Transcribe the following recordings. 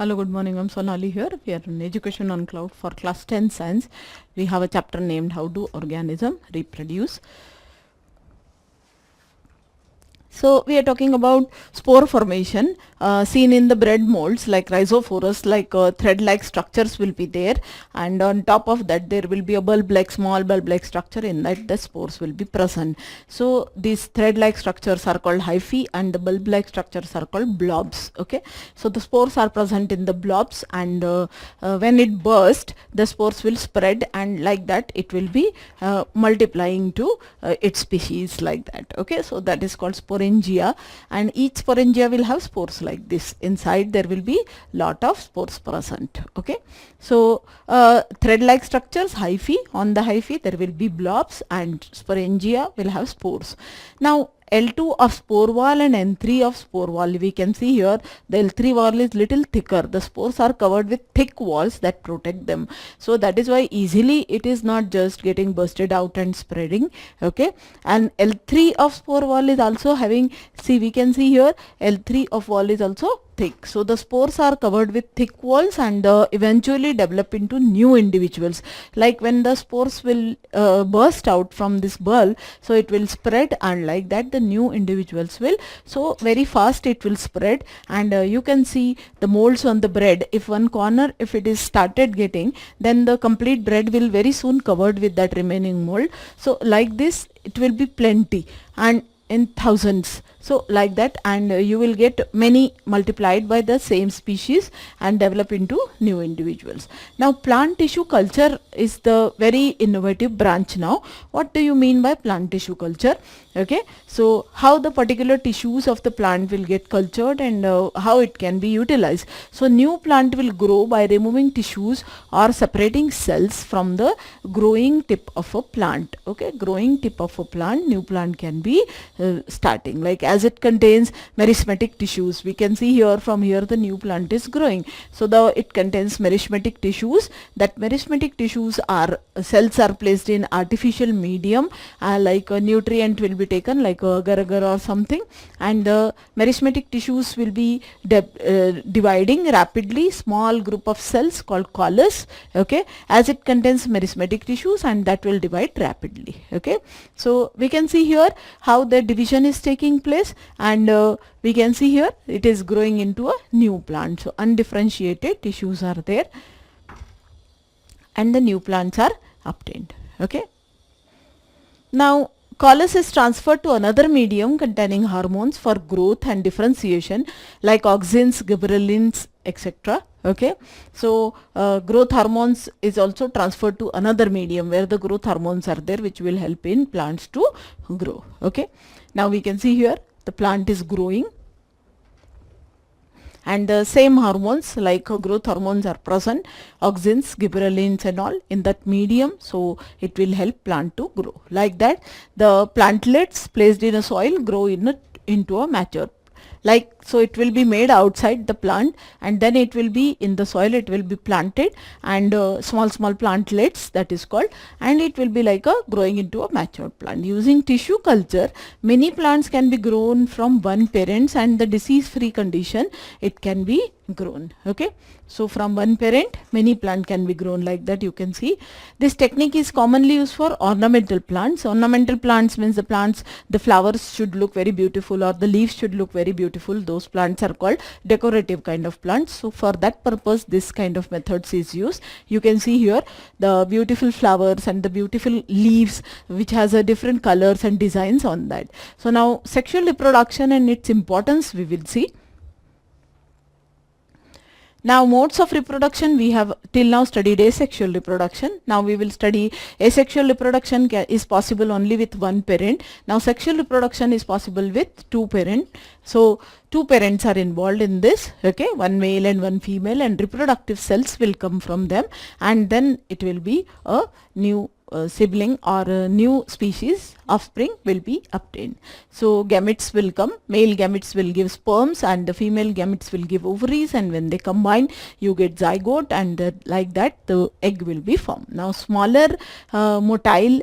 Hello, good morning. I'm Sonali here. We are in Education on Cloud for class 10 science. We have a chapter named How Do Organisms Reproduce. So we are talking about spore formation seen in the bread molds like rhizophorus, like thread-like structures will be there, and on top of that there will be a bulb-like, small bulb-like structure. In that the spores will be present. So these thread-like structures are called hyphae and the bulb-like structures are called blobs. Okay, so the spores are present in the blobs, and when it bursts the spores will spread, and like that it will be multiplying to its species like that. Okay, so that is called sporangia, and each sporangia will have spores like this. Inside there will be lot of spores present. Okay, so thread-like structures, hyphae. On the hyphae there will be blobs, and sporangia will have spores. Now L2 of spore wall and N3 of spore wall, we can see here the L3 wall is little thicker. The spores are covered with thick walls that protect them. So that is why easily it is not just getting bursted out and spreading. Okay, and L3 of spore wall is also having, see, we can see here L3 of wall is also thick. So the spores are covered with thick walls and eventually develop into new individuals. Like when the spores will burst out from this bulb, so it will spread, and like that the new individuals will, so very fast it will spread. And you can see the molds on the bread. If one corner, if it is started getting, then the complete bread will very soon covered with that remaining mold. So like this it will be plenty and in thousands, so like that, and you will get many multiplied by the same species and develop into new individuals. Now plant tissue culture is the very innovative branch. Now what do you mean by plant tissue culture? Okay, so how the particular tissues of the plant will get cultured and how it can be utilized. So new plant will grow by removing tissues or separating cells from the growing tip of a plant. Okay, growing tip of a plant, new plant can be starting, like as it contains meristematic tissues. We can see here, from here the new plant is growing. So it contains meristematic tissues. That meristematic tissues are cells are placed in artificial medium, like a nutrient will be taken like a agar-agar or something, and the meristematic tissues will be dividing rapidly, small group of cells called callus. Okay, as it contains meristematic tissues, and that will divide rapidly. Okay, so we can see here how the division is taking place, and we can see here it is growing into a new plant. So undifferentiated tissues are there and the new plants are obtained. Okay, now callus is transferred to another medium containing hormones for growth and differentiation like auxins, gibberellins, etc. Okay, so growth hormones is also transferred to another medium where the growth hormones are there, which will help in plants to grow. Okay, now we can see here the plant is growing, and the same hormones like growth hormones are present, auxins, gibberellins and all in that medium, so it will help plant to grow. Like that the plantlets placed in a soil grow into a mature, like, so it will be made outside the plant, and then it will be in the soil, it will be planted, and small plantlets, that is called, and it will be like a growing into a mature plant. Using tissue culture, many plants can be grown from one parents, and the disease free condition it can be grown. Okay, so from one parent many plant can be grown, like that you can see. This technique is commonly used for ornamental plants. Ornamental plants means the plants, the flowers should look very beautiful or the leaves should look very beautiful. Those plants are called decorative kind of plants. So for that purpose this kind of methods is used. You can see here the beautiful flowers and the beautiful leaves which has a different colors and designs on that. So now sexual reproduction and its importance we will see. Now modes of reproduction, we have till now studied asexual reproduction. Now we will study asexual reproduction is possible only with one parent. Now sexual reproduction is possible with two parents. So two parents are involved in this. Okay, one male and one female, and reproductive cells will come from them, and then it will be a new sibling or a new species offspring will be obtained. So gametes will come, male gametes will give sperms and the female gametes will give ovaries, and when they combine you get zygote, and like that the egg will be formed. Now smaller motile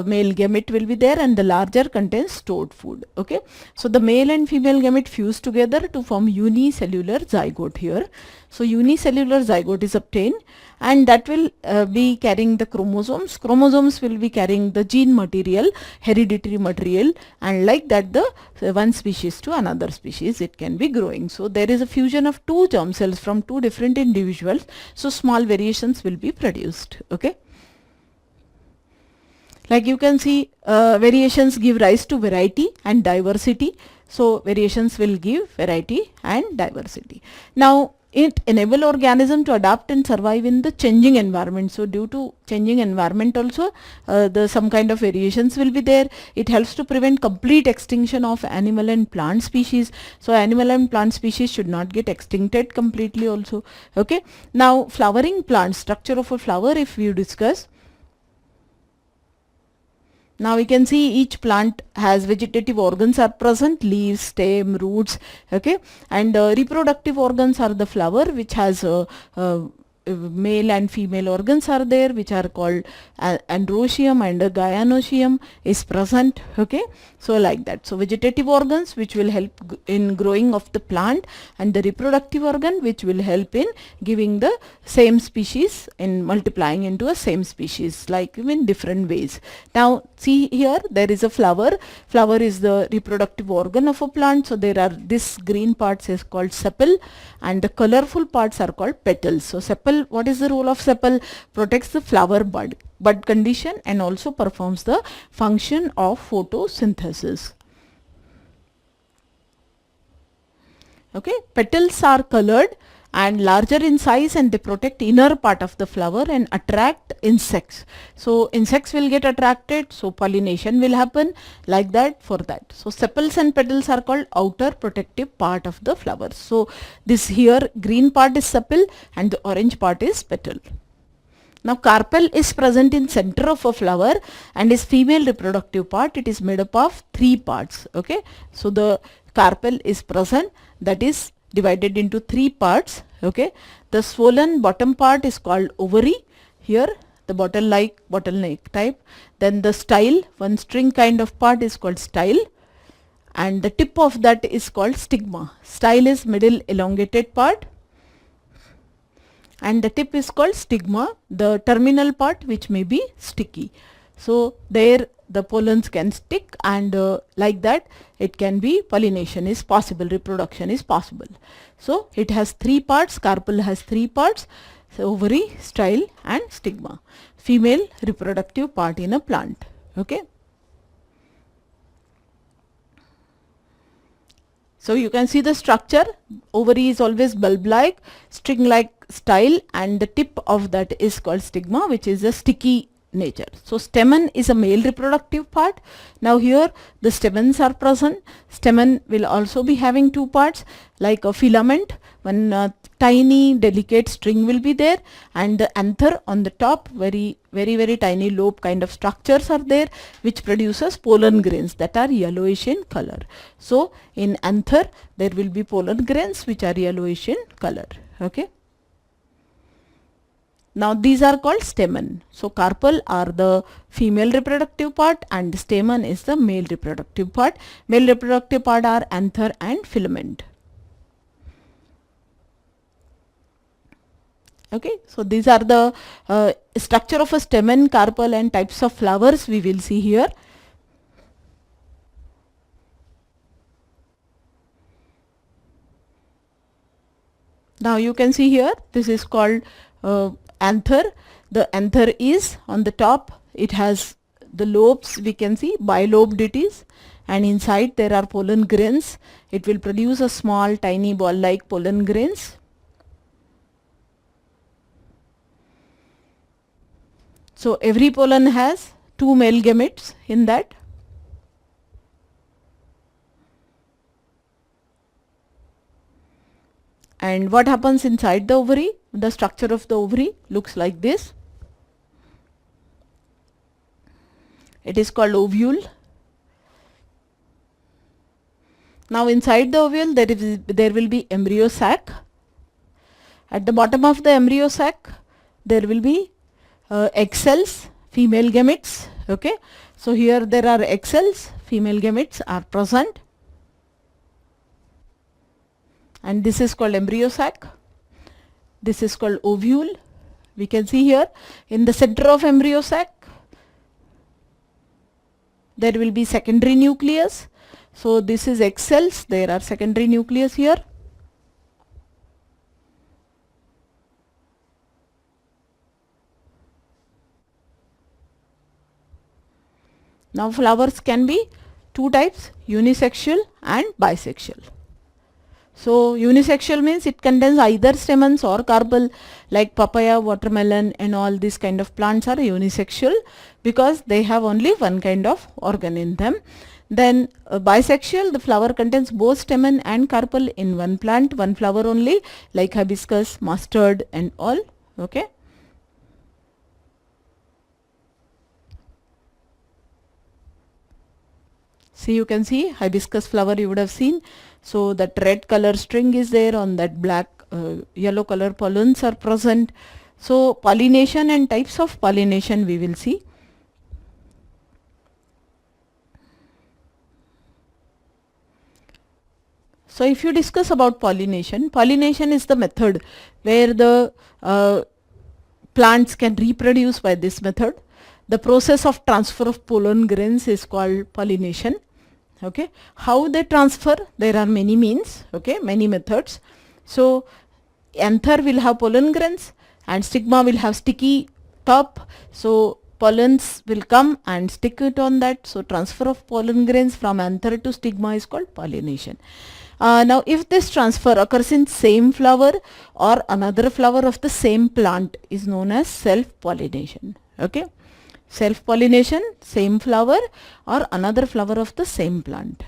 male gamete will be there, and the larger contains stored food. Okay, so the male and female gamete fuse together to form unicellular zygote here. So unicellular zygote is obtained, and that will be carrying the chromosomes. Chromosomes will be carrying the gene material, hereditary material, and like that the one species to another species it can be growing. So there is a fusion of two germ cells from two different individuals, so small variations will be produced. Okay. Like you can see, variations give rise to variety and diversity. So variations will give variety and diversity. Now it enable organism to adapt and survive in the changing environment. So due to changing environment also, the some kind of variations will be there. It helps to prevent complete extinction of animal and plant species. So animal and plant species should not get extincted completely also. Okay. Now flowering plant, structure of a flower if we discuss. Now we can see each plant has vegetative organs are present, leaves, stem, roots, okay, and reproductive organs are the flower, which has male and female organs are there, which are called androecium, and gynoecium is present. Okay, so like that. So vegetative organs which will help in growing of the plant, and the reproductive organ which will help in giving the same species, in multiplying into a same species, like in different ways. Now see here, there is a flower. Flower is the reproductive organ of a plant. So there are, this green parts is called sepal, and the colorful parts are called petals. So sepal, what is the role of sepal? Protects the flower bud condition and also performs the function of photosynthesis. Okay, petals are colored and larger in size, and they protect inner part of the flower and attract insects. So insects will get attracted, so pollination will happen, like that, for that. So sepals and petals are called outer protective part of the flower. So this here green part is sepal and the orange part is petal. Now carpel is present in center of a flower and is female reproductive part. It is made up of 3 parts. Okay, so the carpel is present, that is divided into 3 parts. Okay, the swollen bottom part is called ovary. Here the bottleneck type. Then the style, one string kind of part, is called style, and the tip of that is called stigma. Style is middle elongated part, and the tip is called stigma, the terminal part which may be sticky. So there the pollens can stick, and like that it can be, pollination is possible, reproduction is possible. So it has 3 parts, carpel has 3 parts, so ovary, style and stigma, female reproductive part in a plant. Okay. So you can see the structure. Ovary is always bulb-like, string-like style, and the tip of that is called stigma, which is a sticky nature. So stamen is a male reproductive part. Now here the stamens are present. Stamen will also be having 2 parts, like a filament, one tiny delicate string will be there, and the anther on the top, very tiny lobe kind of structures are there, which produces pollen grains that are yellowish in color. So in anther there will be pollen grains which are yellowish in color. Okay. Now these are called stamen. So carpel are the female reproductive part and stamen is the male reproductive part. Male reproductive part are anther and filament. Okay, so these are the structure of a stamen, carpel and types of flowers we will see here. Now you can see here, this is called anther. The anther is on the top, it has the lobes, we can see bilobed it is, and inside there are pollen grains. It will produce a small tiny ball like pollen grains. So every pollen has 2 male gametes in that. And what happens inside the ovary? The structure of the ovary looks like this. It is called ovule. Now inside the ovule there will be embryo sac. At the bottom of the embryo sac there will be egg cells, female gametes. Okay, so here there are egg cells, female gametes are present, and this is called embryo sac. This is called ovule. We can see here in the center of embryo sac there will be secondary nucleus. So this is egg cells, there are secondary nucleus here. Now flowers can be two types, unisexual and bisexual. So unisexual means it contains either stamens or carpel, like papaya, watermelon and all these kind of plants are unisexual because they have only one kind of organ in them. Then bisexual, the flower contains both stamen and carpel in one plant, one flower only, like hibiscus, mustard and all. Okay. See, you can see hibiscus flower you would have seen. So that red color string is there, on that black yellow color pollens are present. So pollination and types of pollination we will see. So if you discuss about pollination, pollination is the method where the plants can reproduce by this method. The process of transfer of pollen grains is called pollination. Okay, how they transfer, there are many means, okay, many methods. So anther will have pollen grains and stigma will have sticky top, so pollens will come and stick it on that. So transfer of pollen grains from anther to stigma is called pollination. Now if this transfer occurs in same flower or another flower of the same plant is known as self-pollination. Okay, self-pollination, same flower or another flower of the same plant.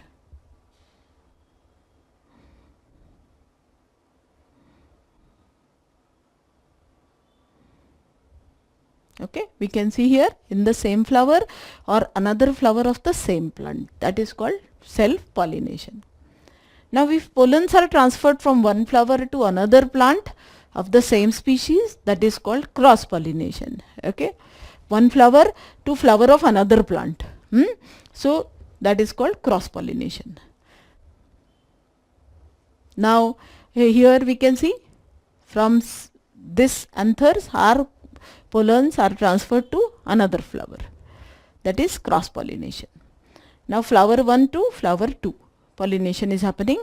Okay, we can see here in the same flower or another flower of the same plant, that is called self-pollination. Now if pollens are transferred from one flower to another plant of the same species, that is called cross-pollination. Okay, one flower to flower of another plant. So that is called cross-pollination. Now here we can see from this anthers or pollens are transferred to another flower, that is cross-pollination. Now flower 1 to flower 2 pollination is happening,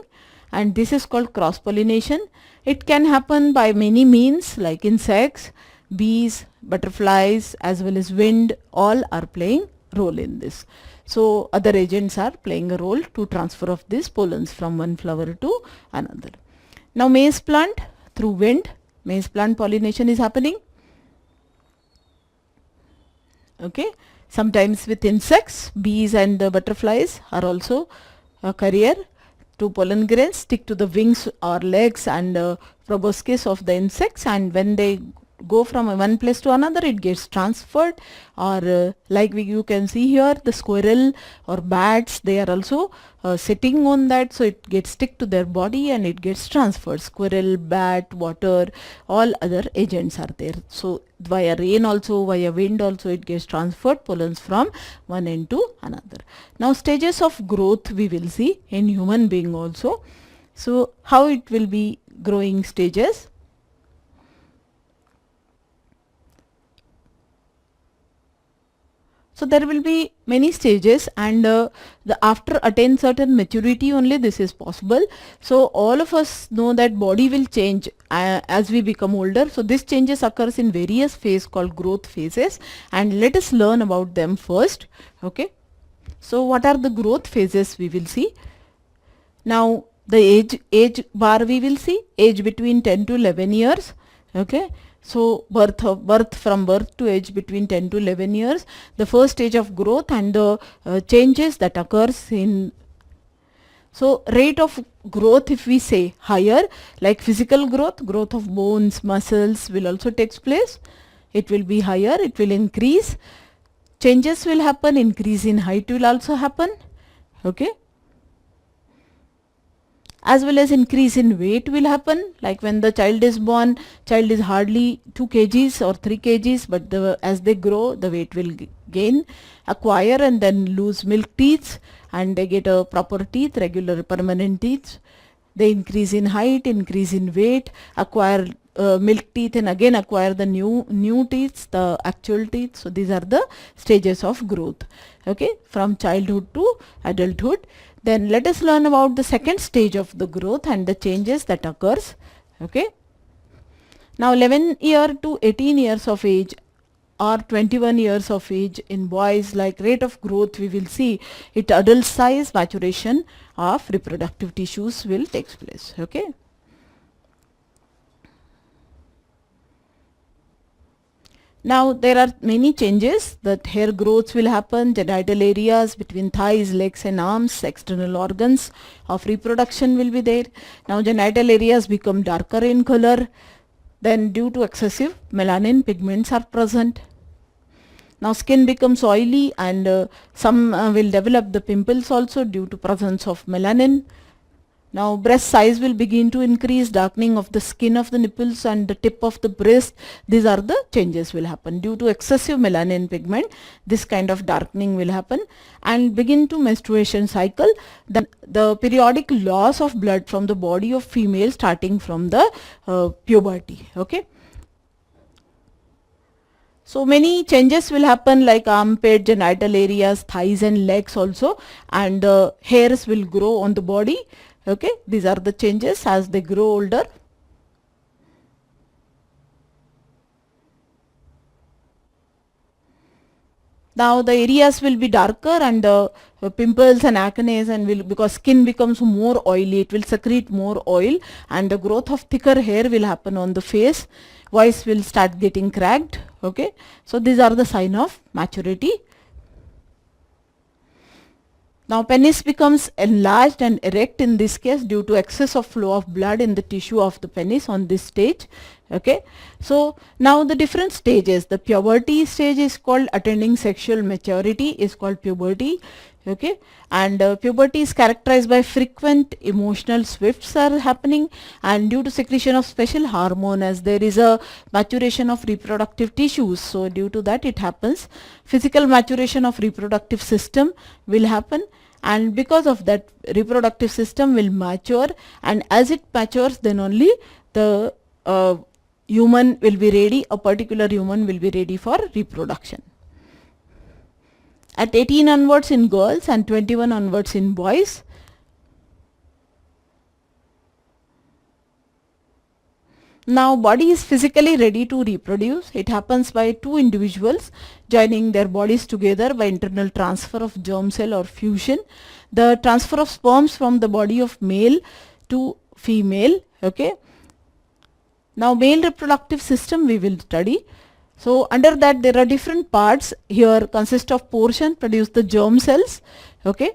and this is called cross-pollination. It can happen by many means like insects, bees, butterflies as well as wind, all are playing role in this. So other agents are playing a role to transfer of these pollens from one flower to another. Now maize plant, through wind, maize plant pollination is happening. Okay, sometimes with insects, bees and butterflies are also a carrier to pollen grains, stick to the wings or legs and proboscis of the insects, and when they go from one place to another it gets transferred, or like you can see here the squirrel or bats, they are also sitting on that, so it gets stick to their body and it gets transferred. Squirrel, bat, water, all other agents are there. So via rain also, via wind also it gets transferred pollens from one end to another. Now stages of growth we will see in human being also. So how it will be growing stages. So there will be many stages, and after attain certain maturity only this is possible. So all of us know that body will change as we become older. So this changes occurs in various phases called growth phases, and let us learn about them first. Okay. So what are the growth phases we will see. Now the age bar we will see, age between 10 to 11 years. Okay. So from birth to age between 10 to 11 years, the first stage of growth and the changes that occurs in. So rate of growth, if we say higher, like physical growth, growth of bones, muscles will also takes place. It will be higher, it will increase. Changes will happen, increase in height will also happen. Okay. As well as increase in weight will happen, like when the child is born, child is hardly 2 kgs or 3 kgs, but as they grow the weight will gain, acquire and then lose milk teeth, and they get a proper teeth, regular permanent teeth. They increase in height, increase in weight, acquire milk teeth and again acquire the new teeth, the actual teeth. So these are the stages of growth, okay, from childhood to adulthood. Then let us learn about the second stage of the growth and the changes that occurs, okay. Now 11 year to 18 years of age or 21 years of age in boys, like rate of growth we will see it, adult size, maturation of reproductive tissues will take place, okay. Now there are many changes, that hair growth will happen, genital areas between thighs, legs and arms, external organs of reproduction will be there. Now genital areas become darker in color, then due to excessive melanin pigments are present. Now skin becomes oily and some will develop the pimples also due to presence of melanin. Now breast size will begin to increase, darkening of the skin of the nipples and the tip of the breast. These are the changes will happen due to excessive melanin pigment. This kind of darkening will happen and begin to menstruation cycle. Then the periodic loss of blood from the body of female starting from the puberty, okay. So many changes will happen like armpit, genital areas, thighs and legs also, and hairs will grow on the body, okay. These are the changes as they grow older. Now the areas will be darker and pimples and acne, and will, because skin becomes more oily, it will secrete more oil and the growth of thicker hair will happen on the face. Voice will start getting cracked, okay. So these are the sign of maturity. Now penis becomes enlarged and erect in this case due to excess of flow of blood in the tissue of the penis on this stage, okay. So now the different stages, the puberty stage is called attaining sexual maturity, is called puberty, okay, and puberty is characterized by frequent emotional swifts are happening and due to secretion of special hormone, as there is a maturation of reproductive tissues, so due to that it happens. Physical maturation of reproductive system will happen, and because of that reproductive system will mature, and as it matures then only the human will be ready, a particular human will be ready for reproduction. At 18 onwards in girls and 21 onwards in boys. Now body is physically ready to reproduce. It happens by two individuals joining their bodies together by internal transfer of germ cell or fusion. The transfer of sperms from the body of male to female, okay. Now male reproductive system we will study. So under that there are different parts here consist of portion produce the germ cells, okay.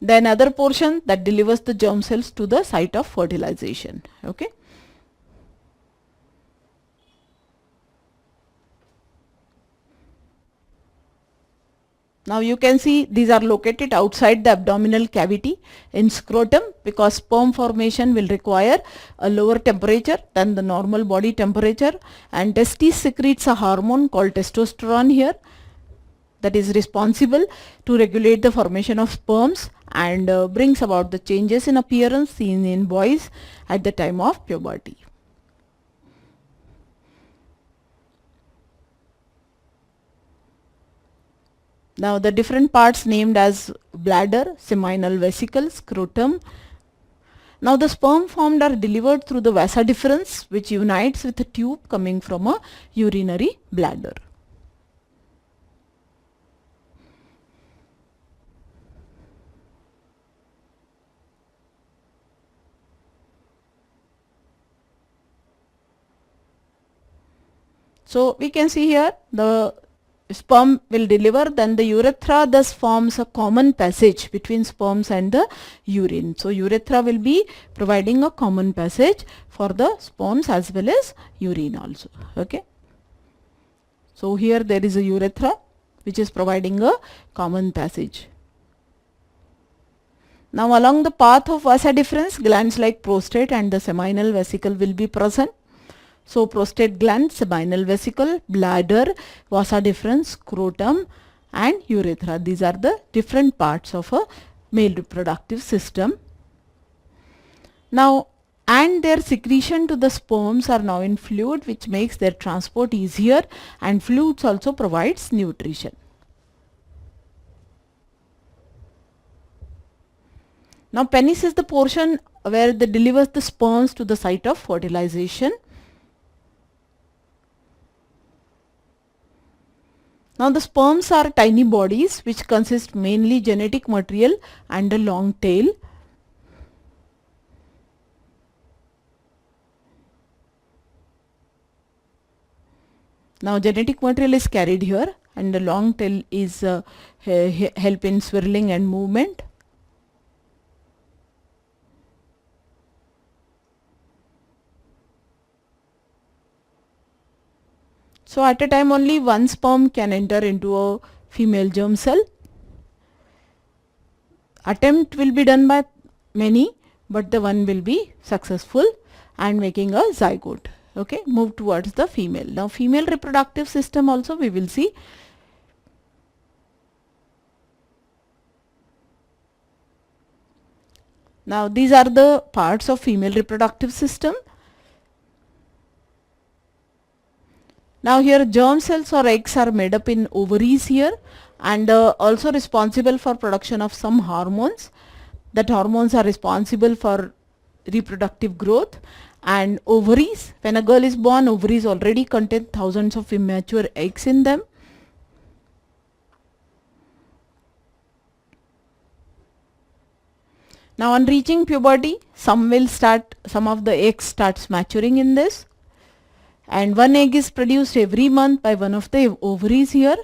Then other portion that delivers the germ cells to the site of fertilization, okay. Now you can see these are located outside the abdominal cavity in scrotum, because sperm formation will require a lower temperature than the normal body temperature, and testis secretes a hormone called testosterone here that is responsible to regulate the formation of sperms and brings about the changes in appearance seen in boys at the time of puberty. Now the different parts named as bladder, seminal vesicle, scrotum. Now the sperm formed are delivered through the vasa deferens, which unites with a tube coming from a urinary bladder. So we can see here the sperm will deliver, then the urethra thus forms a common passage between sperms and the urine. So urethra will be providing a common passage for the sperms as well as urine also, okay. So here there is a urethra which is providing a common passage. Now along the path of vasa deferens, glands like prostate and the seminal vesicle will be present. So prostate gland, seminal vesicle, bladder, vasa deferens, scrotum and urethra. These are the different parts of a male reproductive system. Now, and their secretion to the sperms are now in fluid, which makes their transport easier, and fluids also provides nutrition. Now, penis is the portion where they delivers the sperms to the site of fertilization. Now, the sperms are tiny bodies which consist mainly genetic material and a long tail. Now, genetic material is carried here and the long tail is help in swirling and movement. So, at a time only one sperm can enter into a female germ cell. Attempt will be done by many, but the one will be successful and making a zygote. Okay, move towards the female. Now, female reproductive system also we will see. Now, these are the parts of female reproductive system. Now, here germ cells or eggs are made up in ovaries here, and also responsible for production of some hormones. That hormones are responsible for reproductive growth. And ovaries, when a girl is born, ovaries already contain thousands of immature eggs in them. Now, on reaching puberty, some of the eggs starts maturing in this, and one egg is produced every month by one of the ovaries here.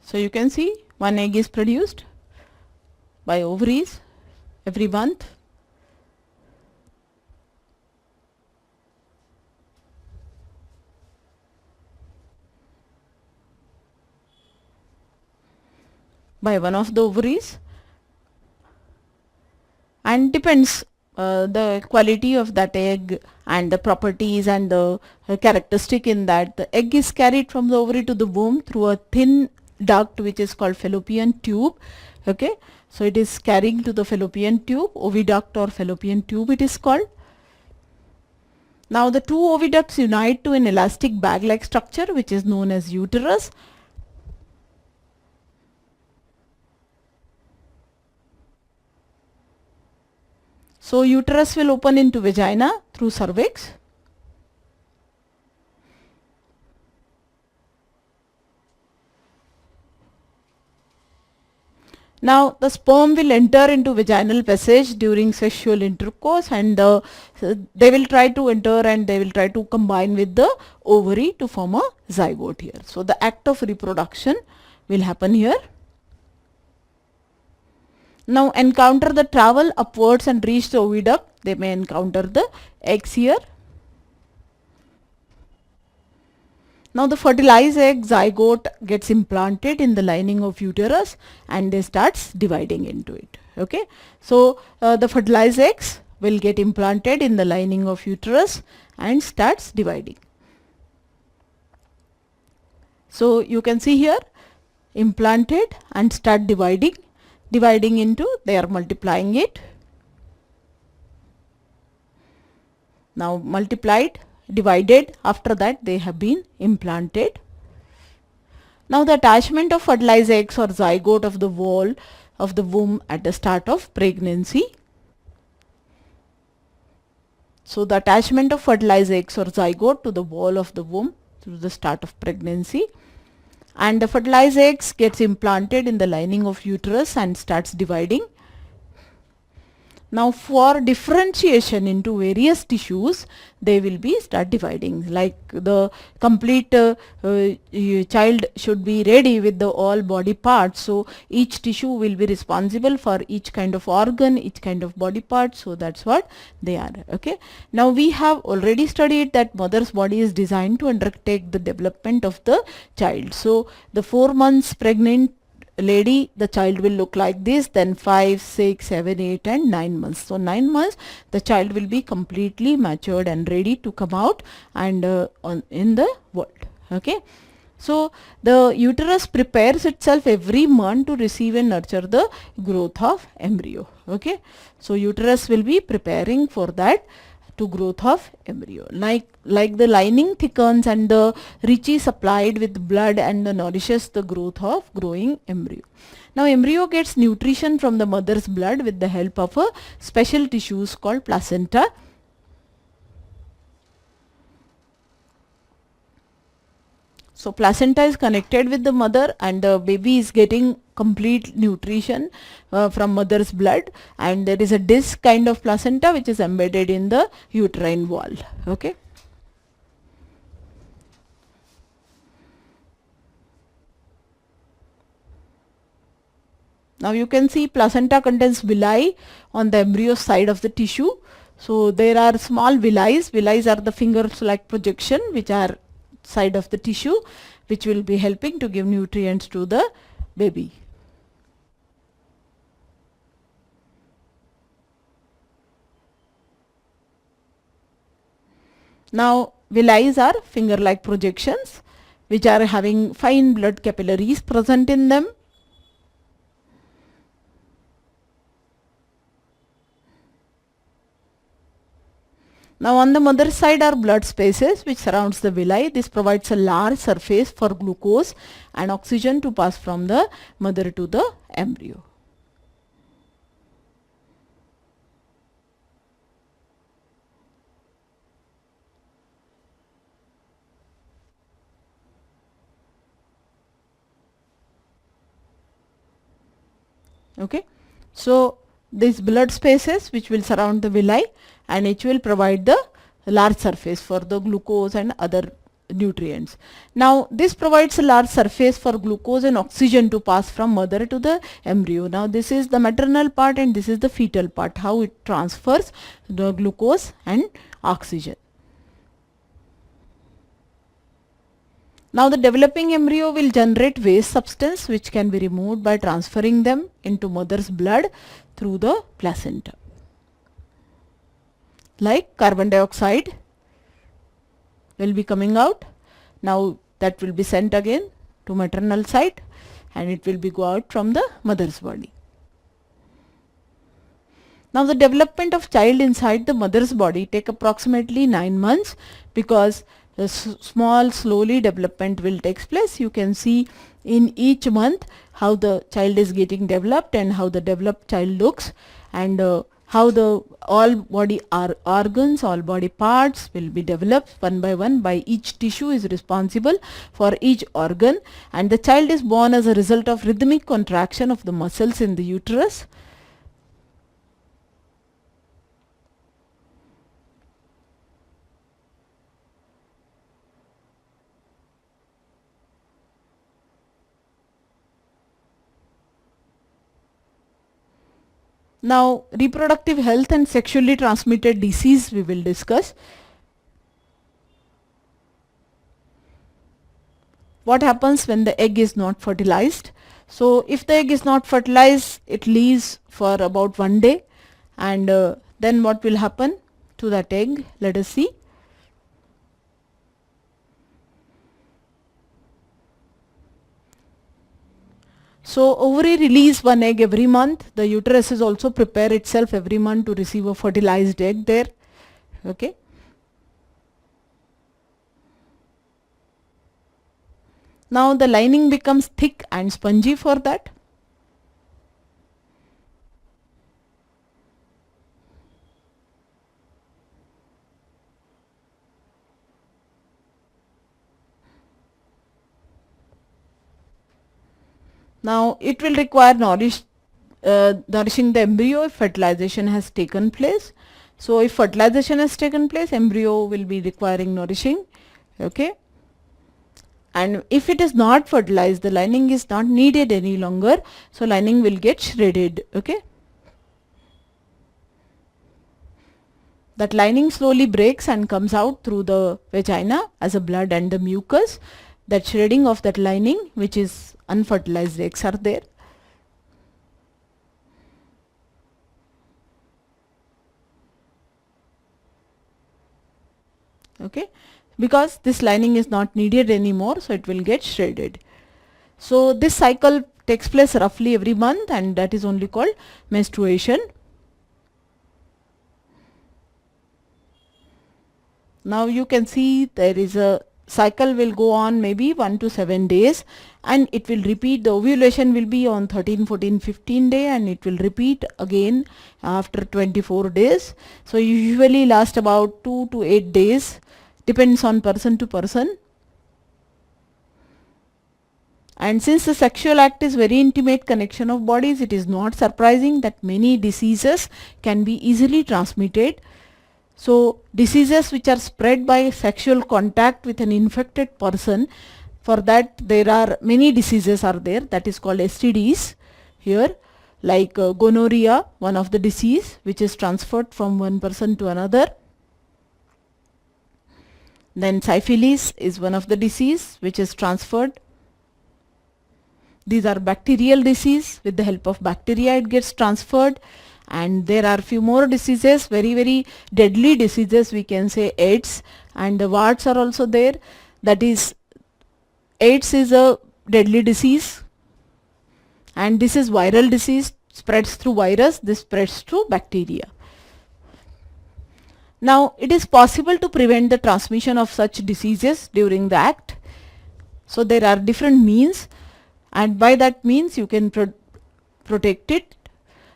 So, you can see one egg is produced by ovaries every month. By one of the ovaries, and depends the quality of that egg and the properties and the characteristic in that. The egg is carried from the ovary to the womb through a thin duct which is called fallopian tube. Okay, so it is carrying to the fallopian tube, oviduct or fallopian tube it is called. Now, the two oviducts unite to an elastic bag like structure which is known as uterus. So, uterus will open into vagina through cervix. Now, the sperm will enter into vaginal passage during sexual intercourse, and they will try to enter and they will try to combine with the ovary to form a zygote here. So, the act of reproduction will happen here. Now, encounter the travel upwards and reach the oviduct. They may encounter the eggs here. Now, the fertilized egg zygote gets implanted in the lining of uterus and they starts dividing into it. Okay. So, the fertilized eggs will get implanted in the lining of uterus and starts dividing. So, you can see here implanted and start dividing into, they are multiplying it. Now, multiplied, divided, after that they have been implanted. Now, the attachment of fertilized eggs or zygote of the wall of the womb at the start of pregnancy. So, the attachment of fertilized eggs or zygote to the wall of the womb through the start of pregnancy, and the fertilized eggs gets implanted in the lining of uterus and starts dividing. Now, for differentiation into various tissues, they will be start dividing, like the complete child should be ready with the all body parts. So, each tissue will be responsible for each kind of organ, each kind of body part. So, that's what they are. Okay. Now, we have already studied that mother's body is designed to undertake the development of the child. So, the 4 months pregnant lady, the child will look like this, then 5, 6, 7, 8 and 9 months. So 9 months the child will be completely matured and ready to come out and in the world. Okay. So the uterus prepares itself every month to receive and nurture the growth of embryo. Okay. So uterus will be preparing for that to growth of embryo. Like the lining thickens and the rich is supplied with blood and nourishes the growth of growing embryo. Now embryo gets nutrition from the mother's blood with the help of a special tissues called placenta. So placenta is connected with the mother and the baby is getting complete nutrition from mother's blood, and there is a disc kind of placenta which is embedded in the uterine wall. Okay. Now you can see placenta contains villi on the embryo side of the tissue. So there are small villi. Villi are the fingers like projection which are side of the tissue, which will be helping to give nutrients to the baby. Now villi are finger like projections which are having fine blood capillaries present in them. Now on the mother side are blood spaces which surrounds the villi. This provides a large surface for glucose and oxygen to pass from the mother to the embryo. Okay. So these blood spaces which will surround the villi and it will provide the large surface for the glucose and other nutrients. Now this provides a large surface for glucose and oxygen to pass from mother to the embryo. Now this is the maternal part and this is the fetal part, how it transfers the glucose and oxygen. Now the developing embryo will generate waste substance which can be removed by transferring them into mother's blood through the placenta. Like carbon dioxide will be coming out. Now that will be sent again to maternal side and it will be go out from the mother's body. Now the development of child inside the mother's body take approximately 9 months because the small slowly development will take place. You can see in each month how the child is getting developed and how the developed child looks, and how the all body organs, all body parts will be developed one by one by each tissue is responsible for each organ, and the child is born as a result of rhythmic contraction of the muscles in the uterus. Now reproductive health and sexually transmitted disease we will discuss. What happens when the egg is not fertilized? So if the egg is not fertilized, it leaves for about 1 day, and then what will happen to that egg? Let us see. So ovary release one egg every month. The uterus is also prepare itself every month to receive a fertilized egg there. Okay. Now the lining becomes thick and spongy for that. Now it will require nourishing the embryo if fertilization has taken place. So if fertilization has taken place, embryo will be requiring nourishing. Okay. And if it is not fertilized, the lining is not needed any longer, so lining will get shredded. Okay. That lining slowly breaks and comes out through the vagina as a blood and the mucus. That shredding of that lining, which is unfertilized eggs are there. okay, because this lining is not needed anymore, so it will get shredded. So this cycle takes place roughly every month, and that is only called menstruation. Now you can see there is a cycle will go on maybe 1 to 7 days, and it will repeat. The ovulation will be on 13, 14, 15 day, and it will repeat again after 24 days. So usually last about 2 to 8 days, depends on person to person. And since the sexual act is very intimate connection of bodies, it is not surprising that many diseases can be easily transmitted. So diseases which are spread by sexual contact with an infected person, for that there are many diseases are there, that is called STDs here, like gonorrhea, one of the disease which is transferred from one person to another. Then syphilis is one of the disease which is transferred. These are bacterial disease, with the help of bacteria it gets transferred. And there are few more diseases, very deadly diseases, we can say AIDS, and the warts are also there. That is, AIDS is a deadly disease, and this is viral disease, spreads through virus, this spreads through bacteria. Now it is possible to prevent the transmission of such diseases during the act. So there are different means, and by that means you can protect it,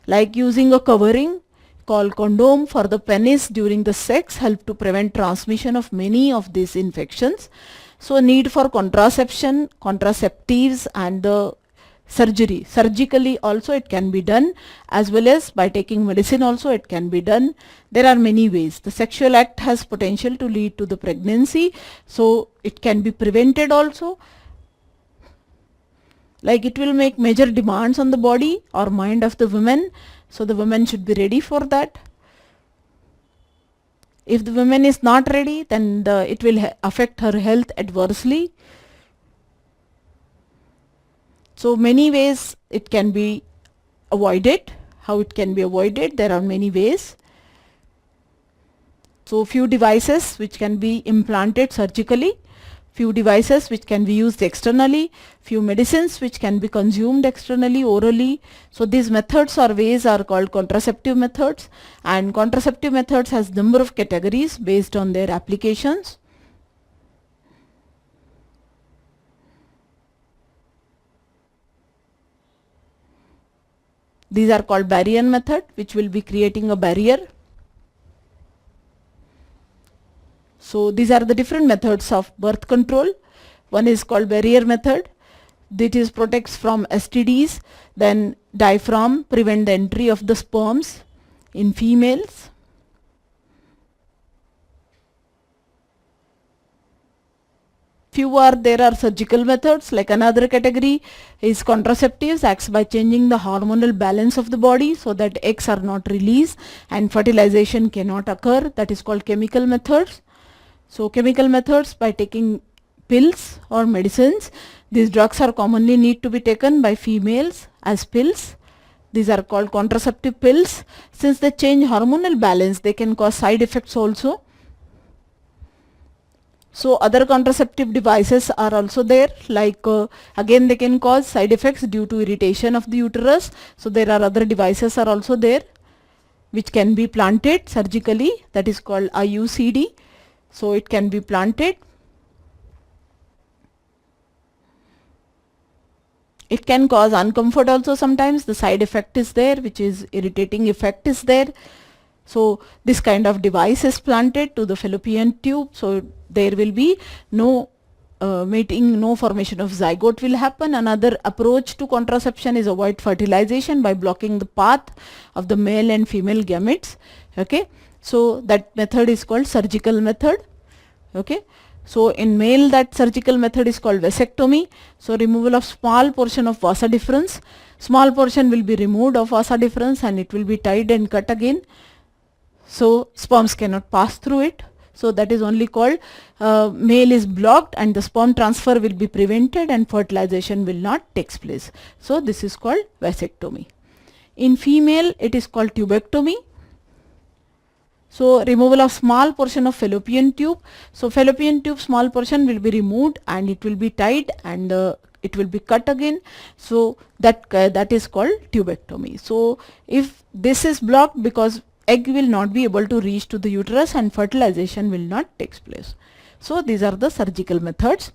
like using a covering called condom for the penis during the sex help to prevent transmission of many of these infections. So need for contraception, contraceptives, and the surgery. Surgically also it can be done, as well as by taking medicine also it can be done. There are many ways. The sexual act has potential to lead to the pregnancy, so it can be prevented also. Like it will make major demands on the body or mind of the women, so the woman should be ready for that. If the woman is not ready, then it will affect her health adversely. So many ways it can be avoided. How it can be avoided? There are many ways. So few devices which can be implanted surgically, few devices which can be used externally, few medicines which can be consumed externally, orally. So these methods or ways are called contraceptive methods, and contraceptive methods has number of categories based on their applications. These are called barrier method, which will be creating a barrier. So these are the different methods of birth control. One is called barrier method. This protects from STDs. Then diaphragm, prevent the entry of the sperms in females. There are surgical methods, like another category is contraceptives, acts by changing the hormonal balance of the body so that eggs are not released and fertilization cannot occur. That is called chemical methods. So chemical methods, by taking pills or medicines. These drugs are commonly need to be taken by females as pills. These are called contraceptive pills. Since they change hormonal balance, they can cause side effects also. So other contraceptive devices are also there, like again they can cause side effects due to irritation of the uterus. So there are other devices are also there which can be planted surgically, that is called IUCD. So it can be planted. It can cause uncomfort also sometimes. The side effect is there, which is irritating effect is there. So this kind of device is planted to the fallopian tube. So there will be no mating, no formation of zygote will happen. Another approach to contraception is avoid fertilization by blocking the path of the male and female gametes. Okay. So that method is called surgical method. Okay. So in male, that surgical method is called vasectomy. So removal of small portion of vasa deferens. Small portion will be removed of vasa deferens and it will be tied and cut again. So sperms cannot pass through it. So that is only called male is blocked and the sperm transfer will be prevented and fertilization will not take place. So this is called vasectomy. In female, it is called tubectomy. So removal of small portion of fallopian tube. So fallopian tube small portion will be removed and it will be tied and it will be cut again. So that is called tubectomy. So if this is blocked, because egg will not be able to reach to the uterus and fertilization will not take place. So these are the surgical methods.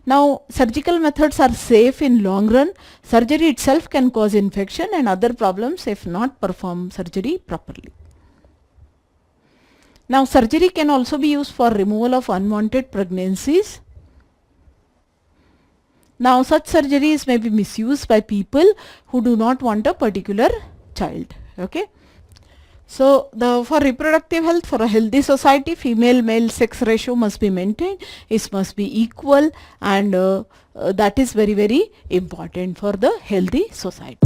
Now surgical methods are safe in long run. Surgery itself can cause infection and other problems if not perform surgery properly. Now surgery can also be used for removal of unwanted pregnancies. Now such surgeries may be misused by people who do not want a particular child. Okay. So for reproductive health, for a healthy society, female-male sex ratio must be maintained. It must be equal, and that is very, very important for the healthy society.